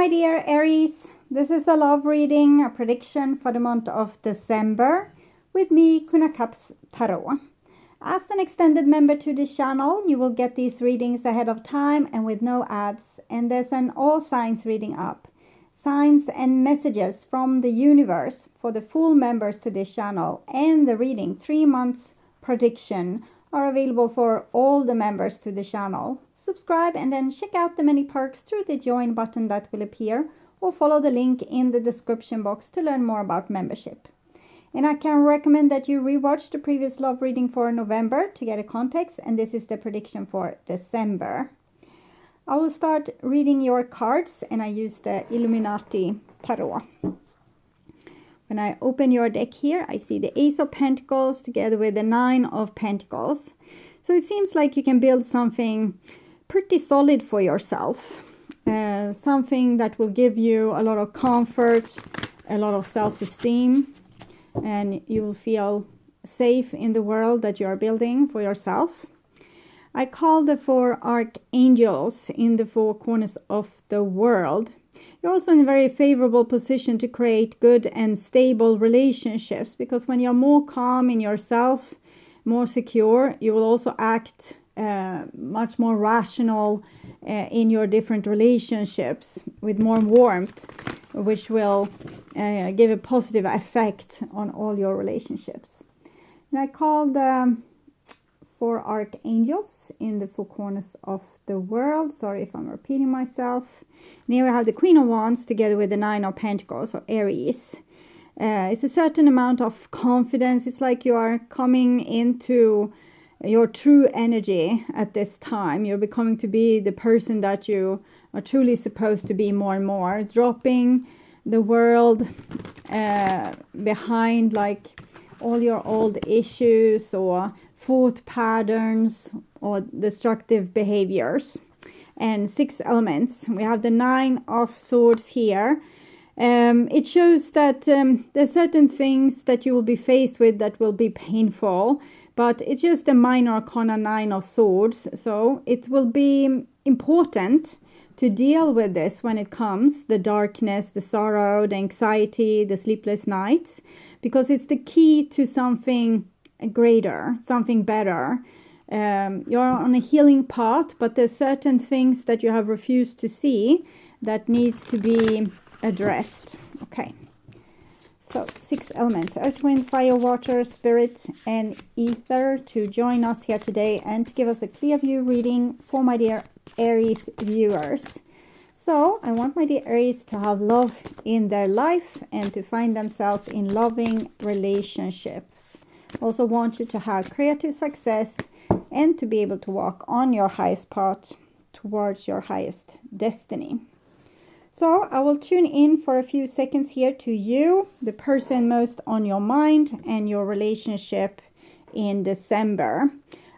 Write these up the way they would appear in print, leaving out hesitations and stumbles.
my dear Aries, this is a love reading, a prediction for the month of December with me, Queen of Cups Tarot. As an extended member to the channel, you will get these readings ahead of time and with no ads. And there's an all signs reading up. Signs and messages from the universe for the full members to this channel, and the reading 3 months prediction are available for all the members to the channel. Subscribe and then check out the many perks through the join button that will appear, or follow the link in the description box to learn more about membership. And I can recommend that you rewatch the previous love reading for November to get a context, and this is the prediction for December. I will start reading your cards, and I use the Illuminati Tarot. When I open your deck here, I see the Ace of Pentacles together with the Nine of Pentacles. So it seems like you can build something pretty solid for yourself. Something that will give you a lot of comfort, a lot of self-esteem, and you will feel safe in the world that you are building for yourself. I call the 4 archangels in the 4 corners of the world. You're also in a very favorable position to create good and stable relationships, because when you're more calm in yourself, more secure, you will also act much more rational in your different relationships with more warmth, which will give a positive effect on all your relationships. And I call the 4 archangels in the 4 corners of the world. Sorry if I'm repeating myself. And here we have the Queen of Wands together with the 9 of Pentacles, or Aries. It's a certain amount of confidence. It's like you are coming into your true energy at this time. You're becoming to be the person that you are truly supposed to be more and more. Dropping the world behind, like all your old issues or thought patterns or destructive behaviors. And 6 elements. We have the 9 of Swords here. It shows that there's certain things that you will be faced with that will be painful, but it's just a minor arcana 9 of Swords. So it will be important to deal with this when it comes, the darkness, the sorrow, the anxiety, the sleepless nights, because it's the key to something greater, something better. You're on a healing path, but there's certain things that you have refused to see that needs to be addressed. Okay, so 6 elements: earth, wind, fire, water, spirit, and ether, to join us here today and to give us a clear view reading for my dear Aries viewers. So I want my dear Aries to have love in their life and to find themselves in loving relationships. Also want you to have creative success and to be able to walk on your highest path towards your highest destiny. So I will tune in for a few seconds here to you, the person most on your mind, and your relationship in December.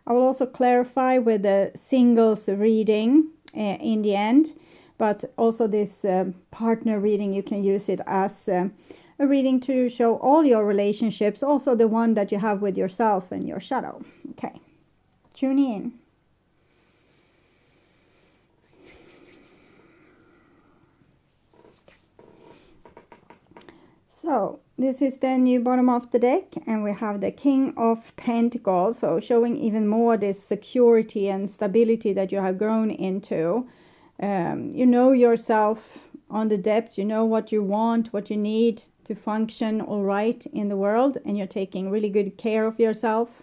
I will also clarify with the singles reading in the end, but also this partner reading, you can use it as a reading to show all your relationships, also the one that you have with yourself and your shadow. Okay. Tune in. So this is the new bottom of the deck, and we have the King of Pentacles, so showing even more this security and stability that you have grown into. You know yourself on the depth, you know what you want, what you need to function all right in the world, and you're taking really good care of yourself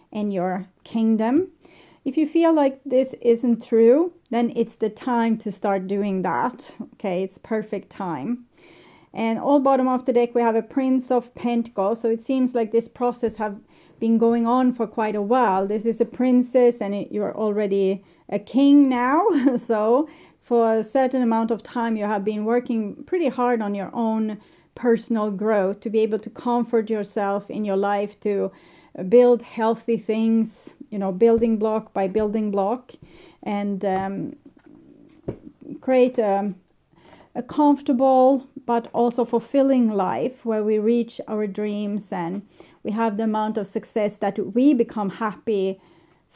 and your kingdom. If you feel like this isn't true, then it's the time to start doing that. Okay, it's perfect time. And all bottom of the deck, we have a Prince of Pentacles. So it seems like this process have been going on for quite a while. This is a princess, and you're already a king now. So for a certain amount of time, you have been working pretty hard on your own personal growth to be able to comfort yourself in your life, to build healthy things, you know, building block by building block, and create a comfortable but also fulfilling life where we reach our dreams and we have the amount of success that we become happy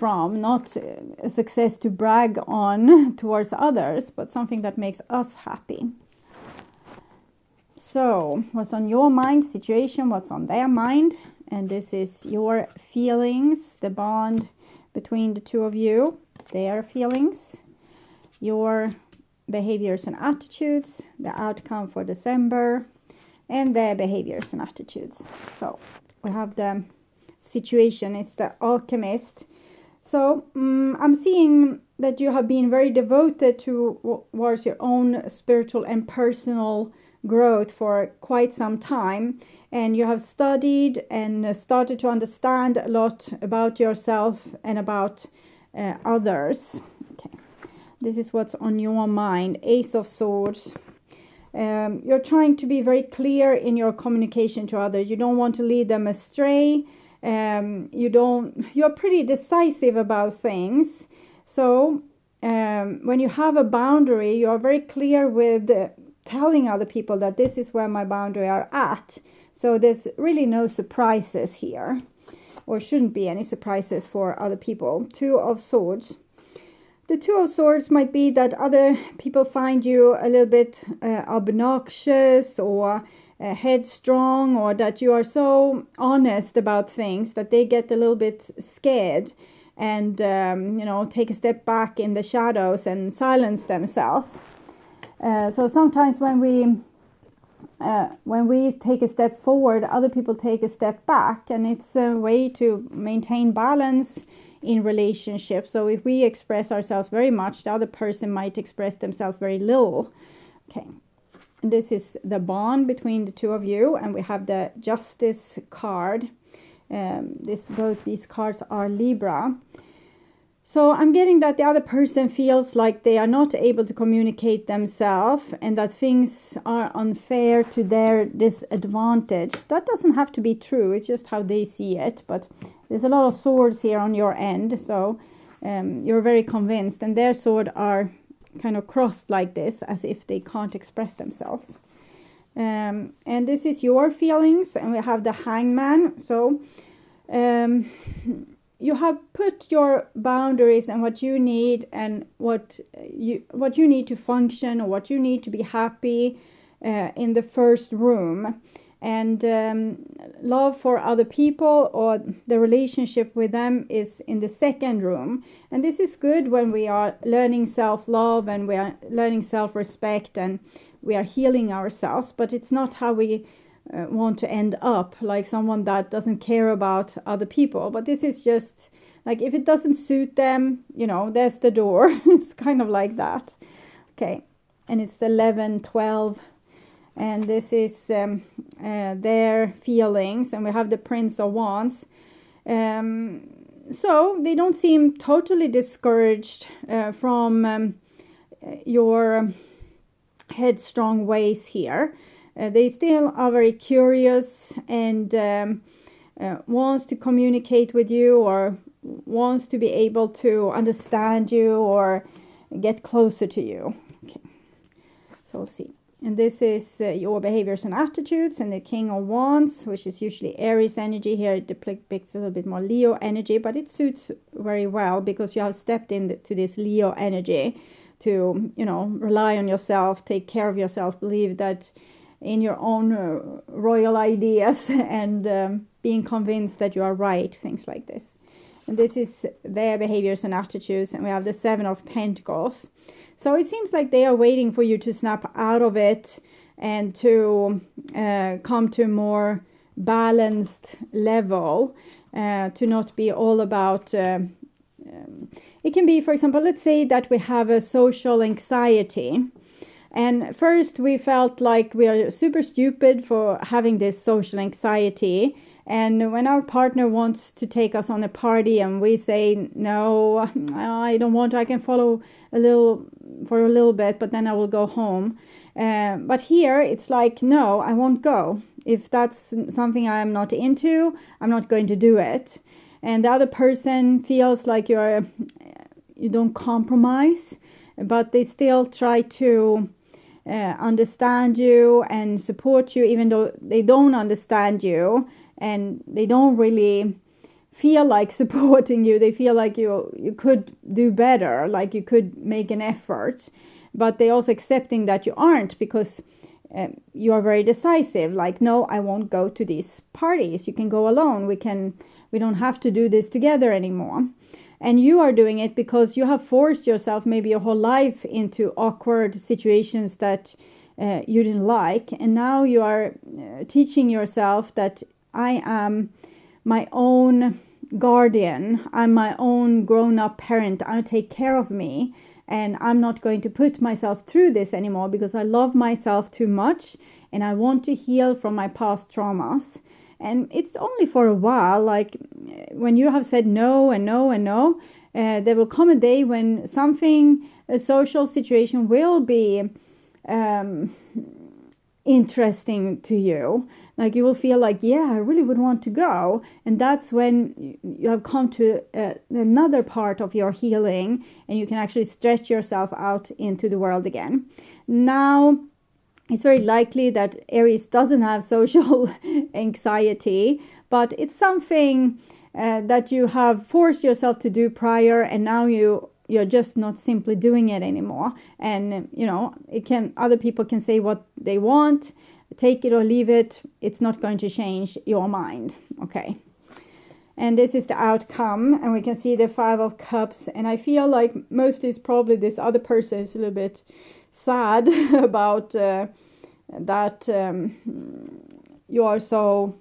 from, not a success to brag on towards others, but something that makes us happy. So what's on your mind situation, what's on their mind, and this is your feelings, the bond between the two of you, their feelings, your behaviors and attitudes, the outcome for December, and their behaviors and attitudes. So we have the situation, it's the alchemist. So I'm seeing that you have been very devoted towards your own spiritual and personal growth for quite some time, and you have studied and started to understand a lot about yourself and about others. Okay, this is what's on your mind. Ace of Swords. You're trying to be very clear in your communication to others. You don't want to lead them astray. You're pretty decisive about things. So when you have a boundary, you're very clear with telling other people that this is where my boundary are at. So there's really no surprises here, or shouldn't be any surprises for other people. Two of Swords. The Two of Swords might be that other people find you a little bit obnoxious or headstrong, or that you are so honest about things that they get a little bit scared and take a step back in the shadows and silence themselves. So sometimes when we take a step forward, other people take a step back, and it's a way to maintain balance in relationships. So if we express ourselves very much, the other person might express themselves very little. Okay, and this is the bond between the two of you, and we have the Justice card. Both these cards are Libra. So I'm getting that the other person feels like they are not able to communicate themselves, and that things are unfair to their disadvantage. That doesn't have to be true. It's just how they see it. But there's a lot of swords here on your end. So you're very convinced. And their sword are kind of crossed like this, as if they can't express themselves. And this is your feelings. And we have the Hangman. So you have put your boundaries and what you need, and what you need to function, or what you need to be happy in the first room. And love for other people, or the relationship with them, is in the second room. And this is good when we are learning self-love and we are learning self-respect and we are healing ourselves. But it's not how we want to end up, like someone that doesn't care about other people. But this is just like, if it doesn't suit them, there's the door. It's kind of like that. Okay, and it's 11, 12. And this is their feelings. And we have the Prince of Wands. So they don't seem totally discouraged from your headstrong ways here. They still are very curious and wants to communicate with you, or wants to be able to understand you or get closer to you. Okay, so we'll see. And this is your behaviors and attitudes, and the King of Wands, which is usually Aries energy. Here it depicts a little bit more Leo energy, but it suits very well because you have stepped into this Leo energy to, rely on yourself, take care of yourself, believe that in your own royal ideas, and being convinced that you are right, things like this. And this is their behaviors and attitudes, and we have the Seven of Pentacles. So it seems like they are waiting for you to snap out of it and to come to a more balanced level, to not be all about... it can be, for example, let's say that we have a social anxiety. And first we felt like we are super stupid for having this social anxiety. And when our partner wants to take us on a party and we say, no, I don't want to, I can follow for a little bit, but then I will go home. But here it's like, no, I won't go. If that's something I am not into, I'm not going to do it. And the other person feels like you don't compromise, but they still try to understand you and support you, even though they don't understand you and they don't really feel like supporting you. They feel like you could do better, like you could make an effort, but they also accepting that you aren't, because you are very decisive, like, no, I won't go to these parties. You can go alone. We don't have to do this together anymore. And you are doing it because you have forced yourself maybe your whole life into awkward situations that you didn't like. And now you are teaching yourself that I am my own guardian. I'm my own grown-up parent. I'll take care of me. And I'm not going to put myself through this anymore because I love myself too much and I want to heal from my past traumas. And it's only for a while, like when you have said no and no and no, there will come a day when a social situation will be interesting to you. Like you will feel like, yeah, I really would want to go. And that's when you have come to another part of your healing and you can actually stretch yourself out into the world again. Now, it's very likely that Aries doesn't have social anxiety, but it's something that you have forced yourself to do prior, and now you're just not simply doing it anymore. And other people can say what they want, take it or leave it. It's not going to change your mind. Okay. And this is the outcome, and we can see the 5 of Cups, and I feel like mostly it's probably this other person is a little bit sad about that you are so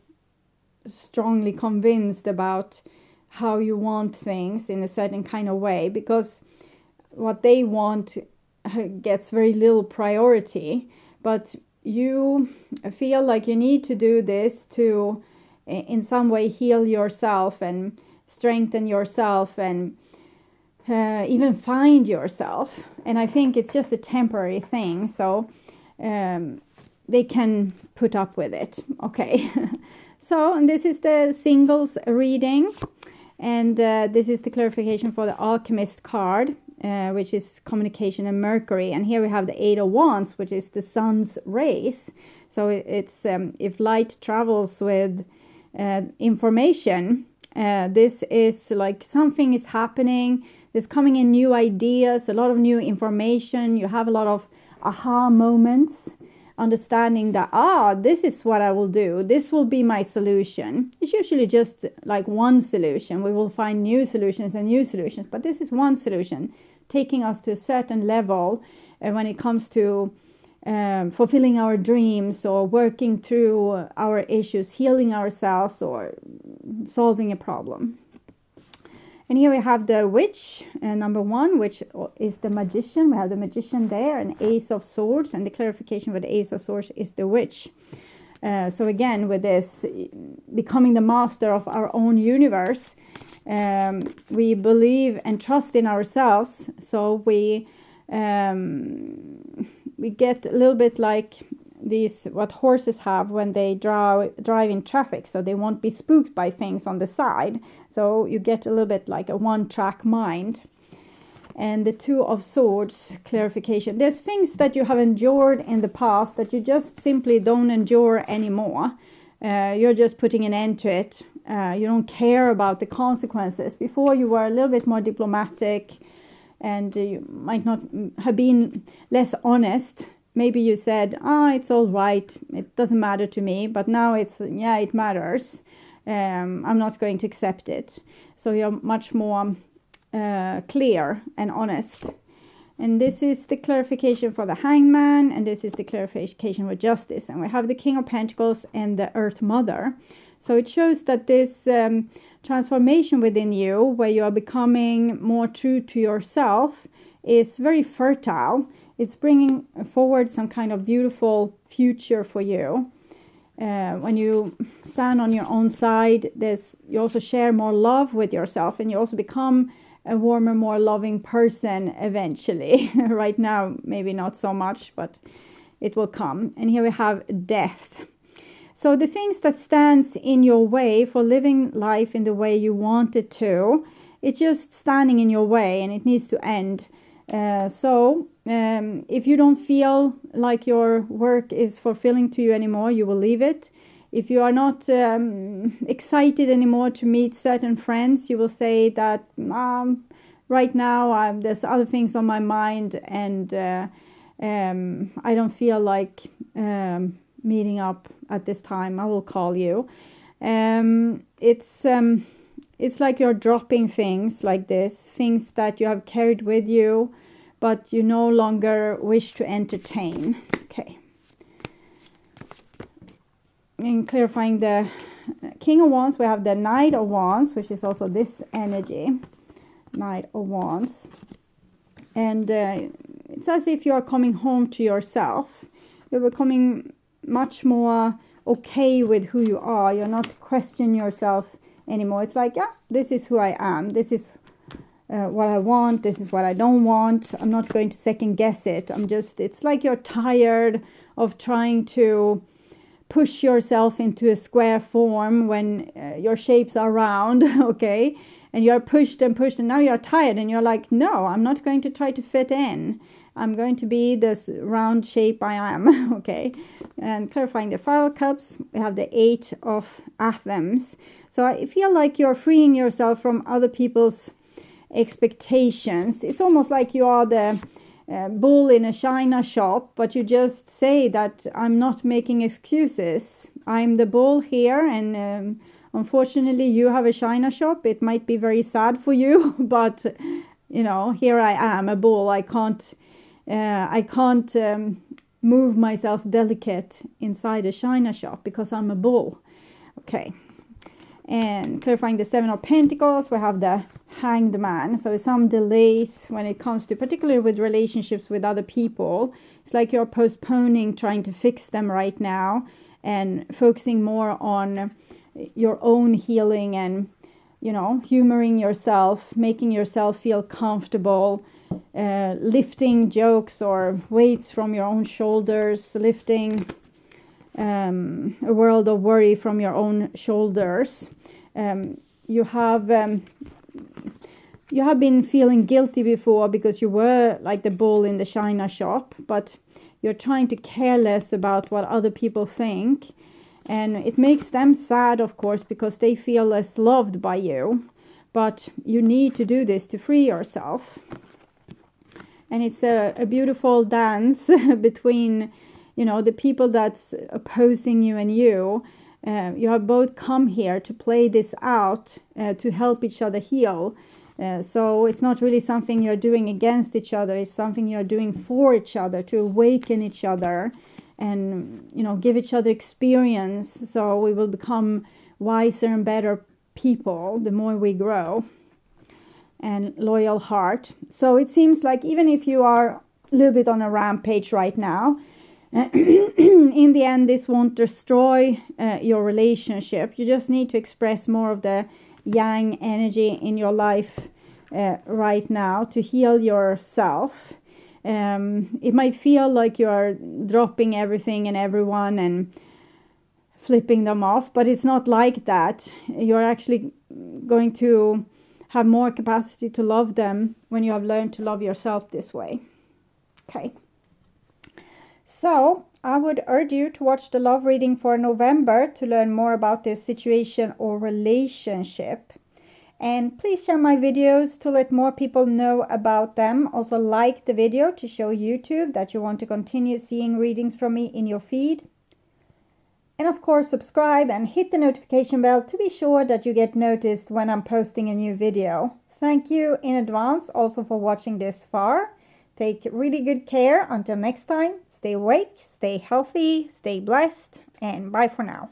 strongly convinced about how you want things in a certain kind of way, because what they want gets very little priority, but you feel like you need to do this to in some way heal yourself and strengthen yourself and even find yourself. And I think it's just a temporary thing, so they can put up with it. Okay. So this is the singles reading, and this is the clarification for the Alchemist card, which is communication and Mercury. And here we have the 8 of Wands, which is the sun's rays. So it's if light travels with information, this is like something is happening. There's coming in new ideas, a lot of new information. You have a lot of aha moments, understanding that, this is what I will do. This will be my solution. It's usually just like one solution. We will find new solutions and new solutions, but this is one solution, taking us to a certain level when it comes to fulfilling our dreams or working through our issues, healing ourselves or solving a problem. And here we have the Witch, number 1, which is the Magician. We have the Magician there, an Ace of Swords, and the clarification for the Ace of Swords is the Witch. So again, with this becoming the master of our own universe, we believe and trust in ourselves. So we get a little bit like these what horses have when they drive in traffic, so they won't be spooked by things on the side. So you get a little bit like a one-track mind. And the 2 of Swords clarification, there's things that you have endured in the past that you just simply don't endure anymore. You're just putting an end to it. You don't care about the consequences. Before you were a little bit more diplomatic, and you might not have been less honest. Maybe you said, it's all right, it doesn't matter to me, but now it's, it matters. I'm not going to accept it. So you're much more clear and honest. And this is the clarification for the Hangman, and this is the clarification for Justice. And we have the King of Pentacles and the Earth Mother. So it shows that this transformation within you, where you are becoming more true to yourself, is very fertile. It's bringing forward some kind of beautiful future for you. When you stand on your own side, you also share more love with yourself, and you also become a warmer, more loving person eventually. Right now, maybe not so much, but it will come. And here we have Death. So the things that stands in your way for living life in the way you want it to, it's just standing in your way, and it needs to end. So if you don't feel like your work is fulfilling to you anymore, you will leave it. If you are not excited anymore to meet certain friends, you will say that right now there's other things on my mind, and I don't feel like meeting up at this time. I will call you. It's like you're dropping things like this, things that you have carried with you, but you no longer wish to entertain. Okay. In clarifying the King of Wands, we have the Knight of Wands, which is also this energy. Knight of Wands. And it's as if you are coming home to yourself. You're becoming much more okay with who you are. You're not questioning yourself anymore. It's like, yeah, this is who I am. This is what I want. This is what I don't want. I'm not going to second guess it. It's like you're tired of trying to push yourself into a square form when your shapes are round, okay? And you're pushed and pushed, and now you're tired, and you're like, no, I'm not going to try to fit in. I'm going to be this round shape I am, okay? And clarifying the Five of Cups, we have the Eight of Athens. So I feel like you're freeing yourself from other people's expectations. It's almost like you are the bull in a china shop, but you just say that I'm not making excuses. I'm the bull here, and unfortunately you have a china shop. It might be very sad for you, but you know, here I am, a bull. I can't move myself delicate inside a china shop because I'm a bull. Okay. And clarifying the Seven of Pentacles, we have the Hanged Man. So it's some delays when it comes to, particularly with relationships with other people. It's like you're postponing trying to fix them right now and focusing more on your own healing and, you know, humoring yourself, making yourself feel comfortable, lifting jokes or weights from your own shoulders, lifting a world of worry from your own shoulders. You have been feeling guilty before because you were like the bull in the china shop, but you're trying to care less about what other people think, and it makes them sad, of course, because they feel less loved by you. But you need to do this to free yourself, and it's a beautiful dance between, you know, the people that's opposing you and you. You have both come here to play this out, to help each other heal. So it's not really something you're doing against each other. It's something you're doing for each other, to awaken each other and, you know, give each other experience. So we will become wiser and better people the more we grow. And loyal heart. So it seems like even if you are a little bit on a rampage right now, in the end, this won't destroy your relationship. You just need to express more of the yang energy in your life right now to heal yourself. It might feel like you're dropping everything and everyone and flipping them off, but it's not like that. You're actually going to have more capacity to love them when you have learned to love yourself this way. Okay. So I would urge you to watch the love reading for November to learn more about this situation or relationship. And please share my videos to let more people know about them. Also like the video to show YouTube that you want to continue seeing readings from me in your feed. And of course, subscribe and hit the notification bell to be sure that you get noticed when I'm posting a new video. Thank you in advance also for watching this far. Take really good care. Until next time, stay awake, stay healthy, stay blessed, and bye for now.